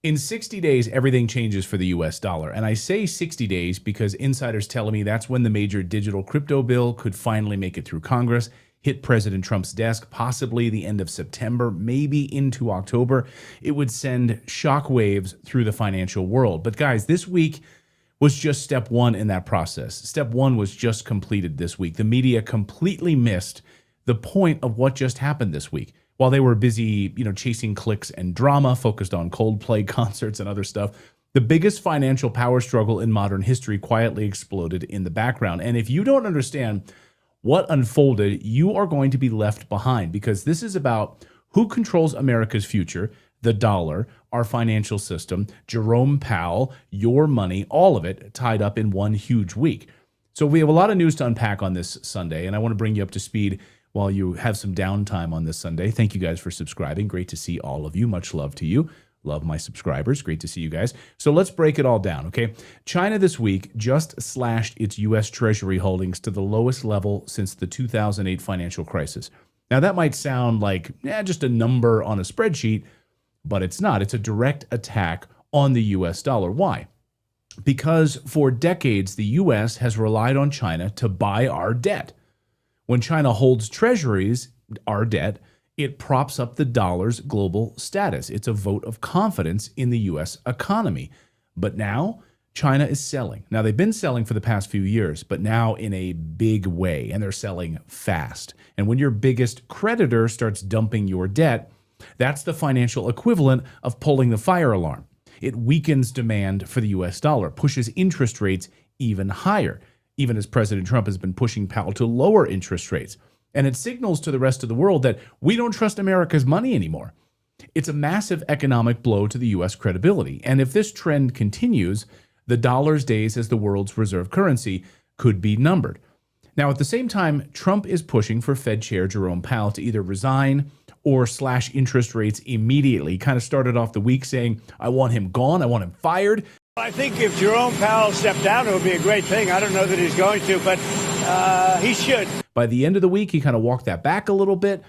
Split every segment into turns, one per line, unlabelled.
In 60 days, everything changes for the US dollar. And I say 60 days because insiders telling me that's when the major digital crypto bill could finally make it through Congress, hit President Trump's desk, possibly the end of September, maybe into October. It would send shockwaves through the financial world. But guys, this week was just step one in that process. Step one was just completed this week. The media completely missed the point of what just happened this week. While they were busy, chasing clicks and drama, focused on Coldplay concerts and other stuff, the biggest financial power struggle in modern history quietly exploded in the background. And if you don't understand what unfolded, you are going to be left behind, because this is about who controls America's future, the dollar, our financial system, Jerome Powell, your money, all of it tied up in one huge week. So we have a lot of news to unpack on this Sunday, and I want to bring you up to speed while you have some downtime on this Sunday. Thank you guys for subscribing. Great to see all of you. Much love to you. Love my subscribers. Great to see you guys. So let's break it all down, okay? China this week just slashed its U.S. Treasury holdings to the lowest level since the 2008 financial crisis. Now, that might sound like just a number on a spreadsheet, but it's not. It's a direct attack on the U.S. dollar. Why? Because for decades, the U.S. has relied on China to buy our debt. When China holds treasuries, our debt, it props up the dollar's global status. It's a vote of confidence in the U.S. economy. But now, China is selling. Now, they've been selling for the past few years, but now in a big way, and they're selling fast. And when your biggest creditor starts dumping your debt, that's the financial equivalent of pulling the fire alarm. It weakens demand for the U.S. dollar, pushes interest rates even higher, even as President Trump has been pushing Powell to lower interest rates. And it signals to the rest of the world that we don't trust America's money anymore. It's a massive economic blow to the U.S. credibility. And if this trend continues, the dollar's days as the world's reserve currency could be numbered. Now, at the same time, Trump is pushing for Fed Chair Jerome Powell to either resign or slash interest rates immediately. Kind of started off the week saying, I want him gone, I want him fired.
I think if Jerome Powell stepped down, it would be a great thing. I don't know that he's going to, but he should.
By the end of the week, he kind of walked that back a little bit.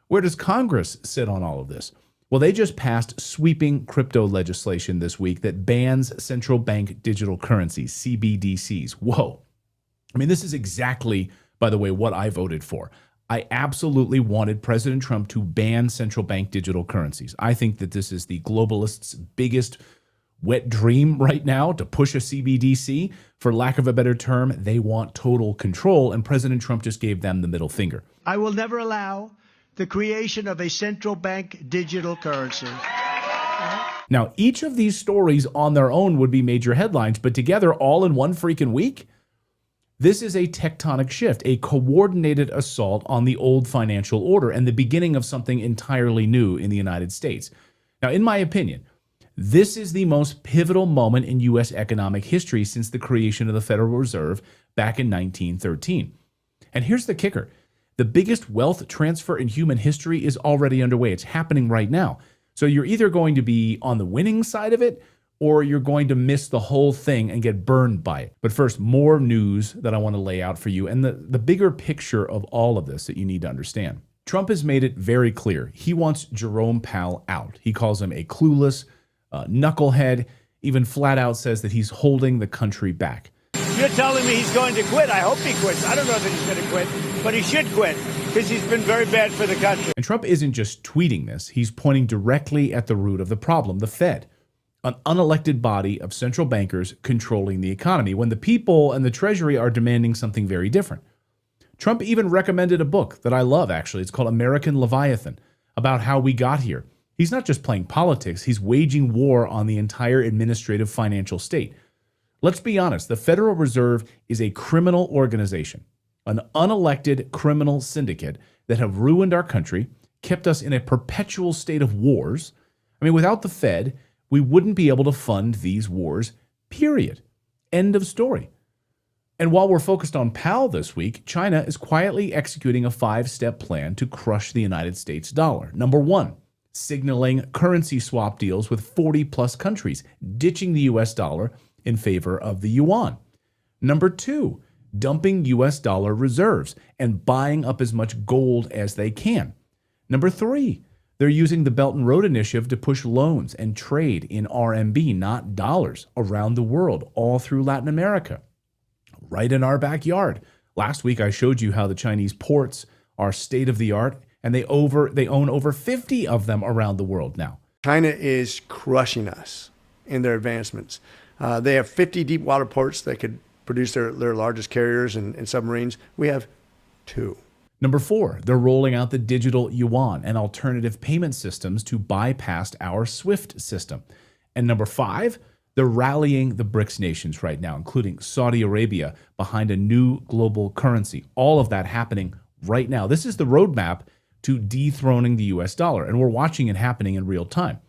Where does Congress sit on all of this? Well, they just passed sweeping crypto legislation this week that bans central bank digital currencies, CBDCs. Whoa. I mean, this is exactly, by the way, what I voted for. I absolutely wanted President Trump to ban central bank digital currencies. I think that this is the globalists' biggest wet dream right now, to push a CBDC. For lack of a better term, they want total control, and President Trump just gave them the middle finger.
I will never allow the creation of a central bank digital currency.
Now, each of these stories on their own would be major headlines, but together, all in one freaking week? This is a tectonic shift, a coordinated assault on the old financial order and the beginning of something entirely new in the United States. Now, in my opinion, this is the most pivotal moment in U.S. economic history since the creation of the Federal Reserve back in 1913. And here's the kicker. The biggest wealth transfer in human history is already underway. It's happening right now. So you're either going to be on the winning side of it, or you're going to miss the whole thing and get burned by it. But first, more news that I want to lay out for you, and the bigger picture of all of this that you need to understand. Trump has made it very clear. He wants Jerome Powell out. He calls him a clueless knucklehead, even flat out says that he's holding the country back.
You're telling me he's going to quit? I hope he quits. I don't know that he's going to quit, but he should quit because he's been very bad for the country.
And Trump isn't just tweeting this. He's pointing directly at the root of the problem, the Fed, an unelected body of central bankers controlling the economy when the people and the Treasury are demanding something very different. Trump even recommended a book that I love, actually. It's called American Leviathan, about how we got here. He's not just playing politics, he's waging war on the entire administrative financial state. Let's be honest, the Federal Reserve is a criminal organization, an unelected criminal syndicate that have ruined our country, kept us in a perpetual state of wars. I mean, without the Fed, we wouldn't be able to fund these wars, period. End of story. And while we're focused on Powell this week, China is quietly executing a 5-step plan to crush the United States dollar. Number one, signaling currency swap deals with 40-plus countries, ditching the U.S. dollar in favor of the yuan. Number two, dumping U.S. dollar reserves and buying up as much gold as they can. Number three, They're using the Belt and Road Initiative to push loans and trade in RMB, not dollars, around the world, all through Latin America, right in our backyard. Last week, I showed you how the Chinese ports are state of the art, and they own over 50 of them around the world now.
China is crushing us in their advancements. They have 50 deep water ports that could produce their largest carriers and submarines. We have 2.
Number 4, they're rolling out the digital yuan and alternative payment systems to bypass our SWIFT system. And number 5, they're rallying the BRICS nations right now, including Saudi Arabia, behind a new global currency. All of that happening right now. This is the roadmap to dethroning the US dollar, and we're watching it happening in real time.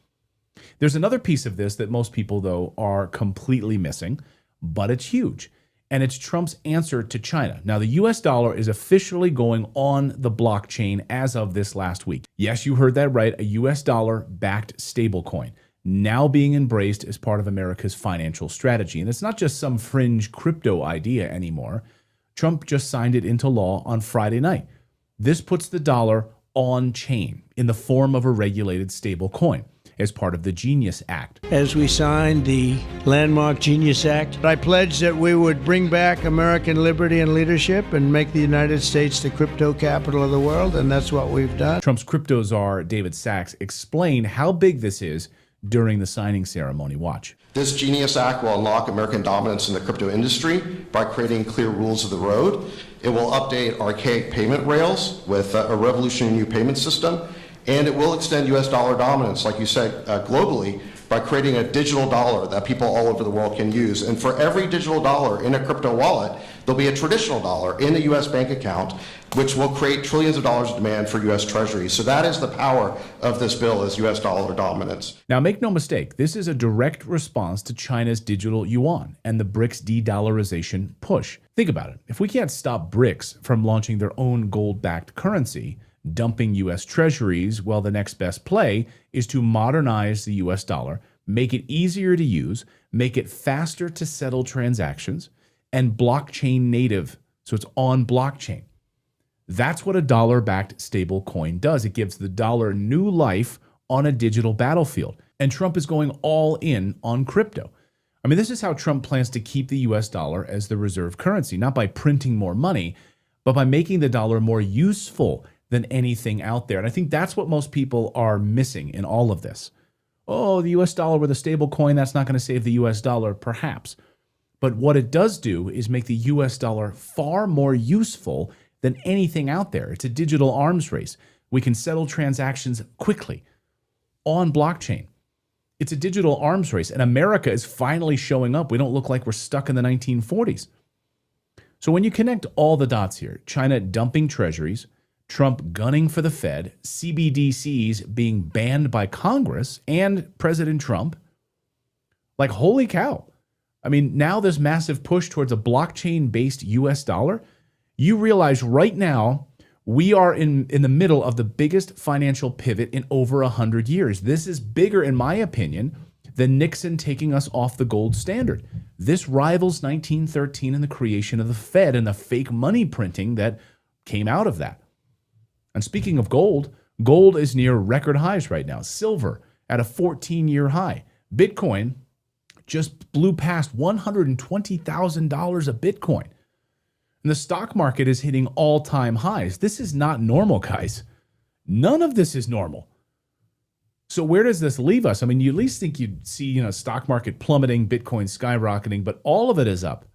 There's another piece of this that most people, though, are completely missing, but it's huge. And it's Trump's answer to China. Now, the US dollar is officially going on the blockchain as of this last week. Yes, you heard that right, a US dollar-backed stablecoin, now being embraced as part of America's financial strategy. And it's not just some fringe crypto idea anymore. Trump just signed it into law on Friday night. This puts the dollar on chain in the form of a regulated stablecoin as part of the Genius Act.
As we signed the landmark Genius Act, I pledged that we would bring back American liberty and leadership and make the United States the crypto capital of the world, and that's what we've done.
Trump's crypto czar, David Sachs, explained how big this is during the signing ceremony. Watch.
This Genius Act will unlock American dominance in the crypto industry by creating clear rules of the road. It will update archaic payment rails with a revolutionary new payment system, and it will extend U.S. dollar dominance, like you said, globally, by creating a digital dollar that people all over the world can use. And for every digital dollar in a crypto wallet, there'll be a traditional dollar in the U.S. bank account, which will create trillions of dollars of demand for U.S. Treasury. So that is the power of this bill, is U.S. dollar dominance.
Now, make no mistake, this is a direct response to China's digital yuan and the BRICS de-dollarization push. Think about it. If we can't stop BRICS from launching their own gold-backed currency, dumping U.S. treasuries, well, the next best play is to modernize the U.S. dollar, make it easier to use, make it faster to settle transactions, and blockchain native, so it's on blockchain. That's what a dollar-backed stable coin does. It gives the dollar new life on a digital battlefield. And Trump is going all in on crypto. I mean, this is how Trump plans to keep the U.S. dollar as the reserve currency, not by printing more money, but by making the dollar more useful than anything out there. And I think that's what most people are missing in all of this. Oh, the US dollar with a stable coin, that's not going to save the US dollar, perhaps. But what it does do is make the US dollar far more useful than anything out there. It's a digital arms race. We can settle transactions quickly on blockchain. It's a digital arms race, and America is finally showing up. We don't look like we're stuck in the 1940s. So when you connect all the dots here, China dumping treasuries, Trump gunning for the Fed, CBDCs being banned by Congress and President Trump, like, holy cow. I mean, now this massive push towards a blockchain-based US dollar, you realize right now we are in the middle of the biggest financial pivot in over 100 years. This is bigger, in my opinion, than Nixon taking us off the gold standard. This rivals 1913 and the creation of the Fed and the fake money printing that came out of that. And speaking of gold, gold is near record highs right now. Silver at a 14-year high. Bitcoin just blew past $120,000 a Bitcoin. And the stock market is hitting all-time highs. This is not normal, guys. None of this is normal. So where does this leave us? I mean, you at least think you'd see, stock market plummeting, Bitcoin skyrocketing, but all of it is up.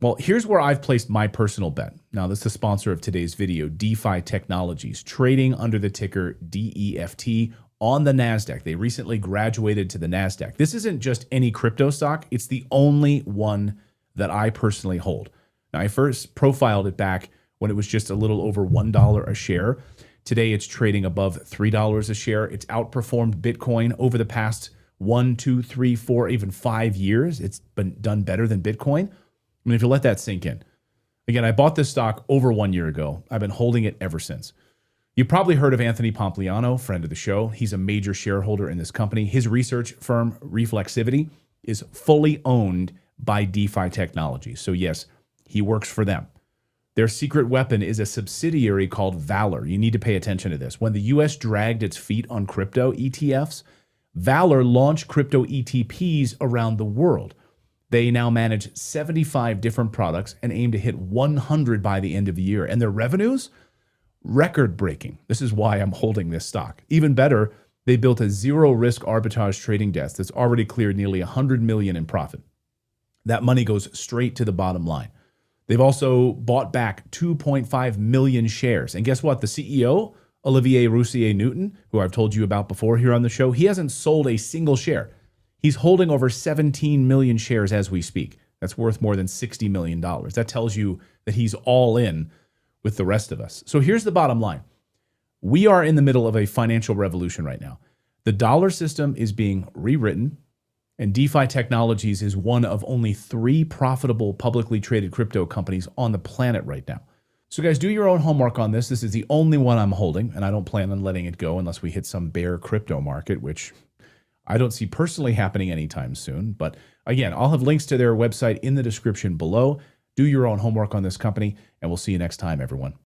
Well, here's where I've placed my personal bet. Now, this is the sponsor of today's video, DeFi Technologies, trading under the ticker DEFT on the NASDAQ. They recently graduated to the NASDAQ. This isn't just any crypto stock. It's the only one that I personally hold. Now, I first profiled it back when it was just a little over $1 a share. Today, it's trading above $3 a share. It's outperformed Bitcoin over the past 1, 2, 3, 4, even 5 years. It's been done better than Bitcoin. I mean, if you let that sink in. Again, I bought this stock over 1 year ago. I've been holding it ever since. You probably heard of Anthony Pompliano, friend of the show. He's a major shareholder in this company. His research firm, Reflexivity, is fully owned by DeFi Technologies. So yes, he works for them. Their secret weapon is a subsidiary called Valor. You need to pay attention to this. When the US dragged its feet on crypto ETFs, Valor launched crypto ETPs around the world. They now manage 75 different products and aim to hit 100 by the end of the year. And their revenues? Record-breaking. This is why I'm holding this stock. Even better, they built a zero-risk arbitrage trading desk that's already cleared nearly $100 million in profit. That money goes straight to the bottom line. They've also bought back 2.5 million shares. And guess what? The CEO, Olivier Roussier-Newton, who I've told you about before here on the show, he hasn't sold a single share. He's holding over 17 million shares as we speak. That's worth more than $60 million. That tells you that he's all in with the rest of us. So here's the bottom line. We are in the middle of a financial revolution right now. The dollar system is being rewritten, and DeFi Technologies is one of only 3 profitable publicly traded crypto companies on the planet right now. So guys, do your own homework on this. This is the only one I'm holding, and I don't plan on letting it go unless we hit some bear crypto market, which I don't see personally happening anytime soon. But again, I'll have links to their website in the description below. Do your own homework on this company, and we'll see you next time, everyone.